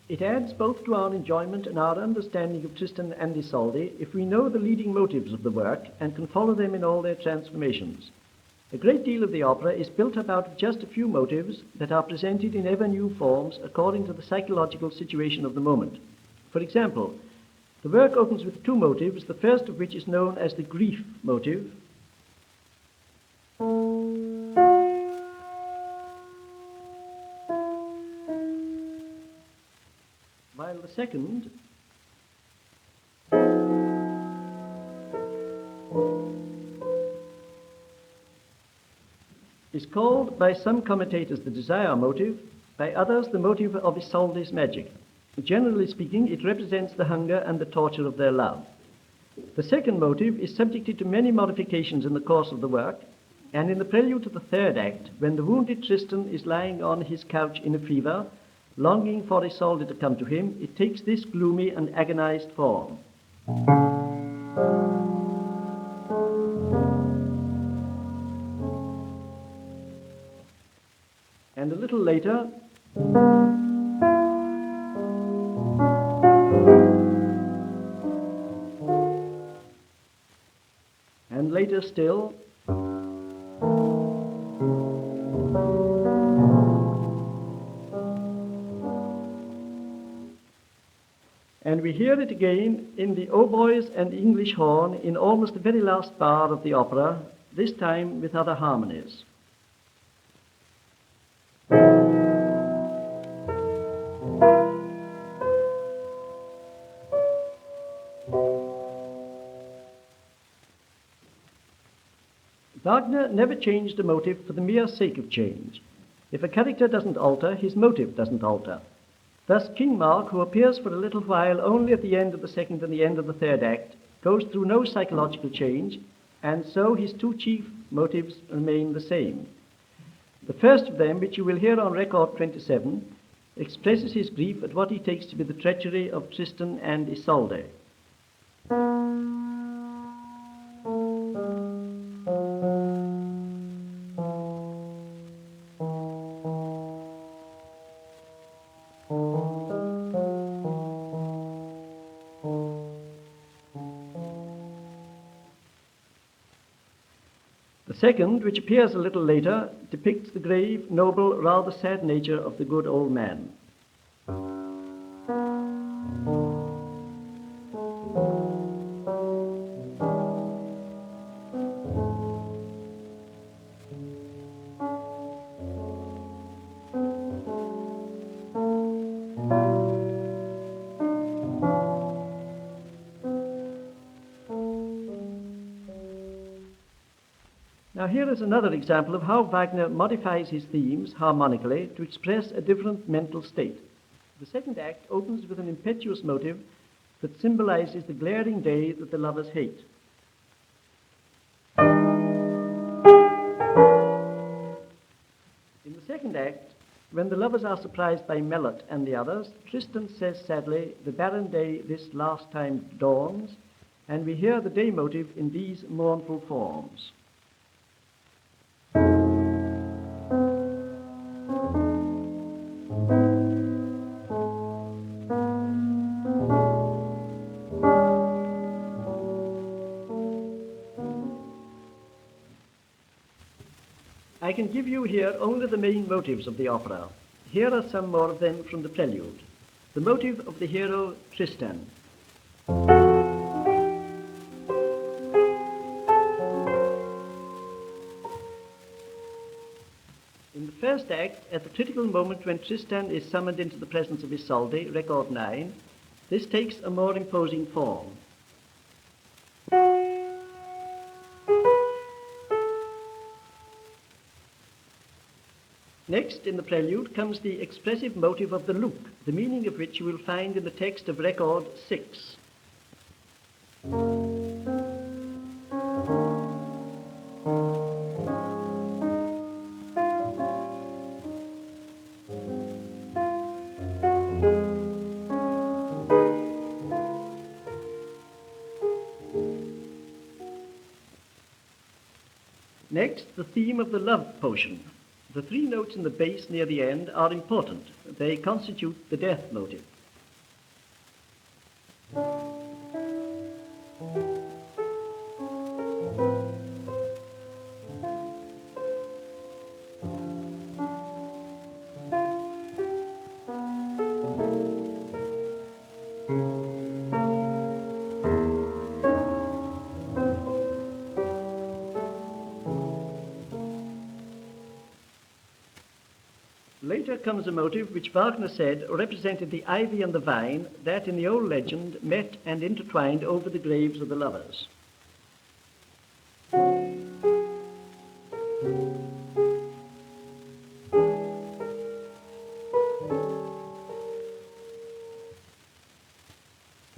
It adds both to our enjoyment and our understanding of Tristan and Isolde if we know the leading motives of the work and can follow them in all their transformations. A great deal of the opera is built up out of just a few motives that are presented in ever new forms according to the psychological situation of the moment. For example, the work opens with two motives, the first of which is known as the grief motive, while the second is called by some commentators the desire motive, by others the motive of Isolde's magic. Generally speaking, it represents the hunger and the torture of their love. The second motive is subjected to many modifications in the course of the work, and in the prelude to the third act, when the wounded Tristan is lying on his couch in a fever, longing for Isolde to come to him, it takes this gloomy and agonized form. And a little later, and later still, and we hear it again in the oboes and English horn in almost the very last bar of the opera, this time with other harmonies. Wagner never changed a motive for the mere sake of change. If a character doesn't alter, his motive doesn't alter. Thus, King Mark, who appears for a little while only at the end of the second and the end of the third act, goes through no psychological change, and so his two chief motives remain the same. The first of them, which you will hear on record 27, expresses his grief at what he takes to be the treachery of Tristan and Isolde. The second, which appears a little later, depicts the grave, noble, rather sad nature of the good old man. Now here is another example of how Wagner modifies his themes harmonically to express a different mental state. The second act opens with an impetuous motive that symbolizes the glaring day that the lovers hate. In the second act, when the lovers are surprised by Melot and the others, Tristan says sadly, "The barren day this last time dawns," and we hear the day motive in these mournful forms. I can give you here only the main motives of the opera. Here are some more of them from the prelude. The motive of the hero Tristan. In the first act, at the critical moment when Tristan is summoned into the presence of Isolde, record 9, this takes a more imposing form. Next, in the prelude, comes the expressive motive of the look, the meaning of which you will find in the text of record 6. Next, the theme of the love potion. The three notes in the bass near the end are important. They constitute the death motive. Later comes a motive which Wagner said represented the ivy and the vine that in the old legend met and intertwined over the graves of the lovers.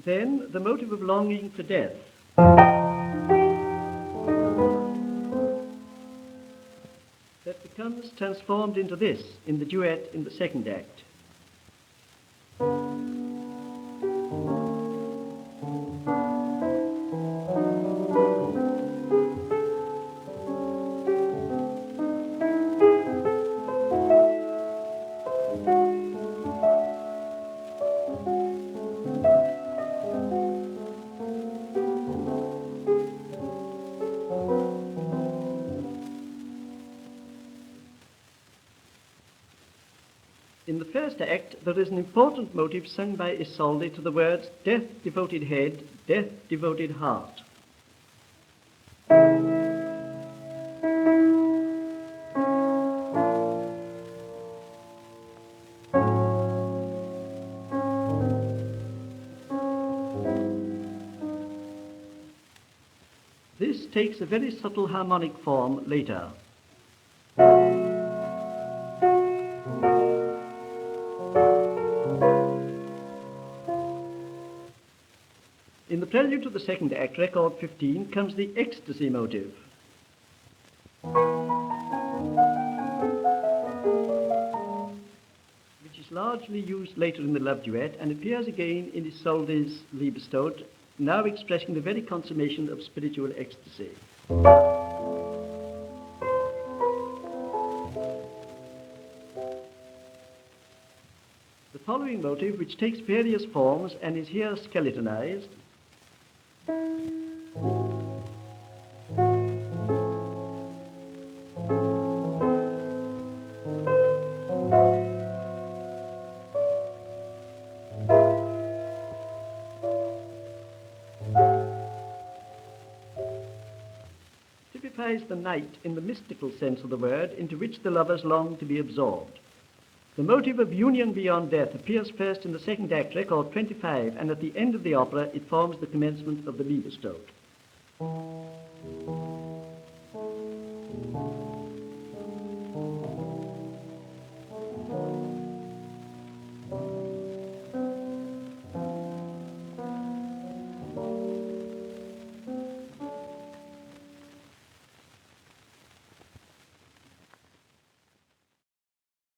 Then the motive of longing for death. That becomes transformed into this in the duet in the second act. In the first act, there is an important motive sung by Isolde to the words, "Death, devoted head, death, devoted heart." This takes a very subtle harmonic form later. In the prelude to the second act, record 15, comes the ecstasy motive. Which is largely used later in the love duet and appears again in Isolde's Liebestod, now expressing the very consummation of spiritual ecstasy. The following motive, which takes various forms and is here skeletonized, typifies the night in the mystical sense of the word into which the lovers long to be absorbed. The motive of union beyond death appears first in the second act, record 25, and at the end of the opera it forms the commencement of the Liebestod.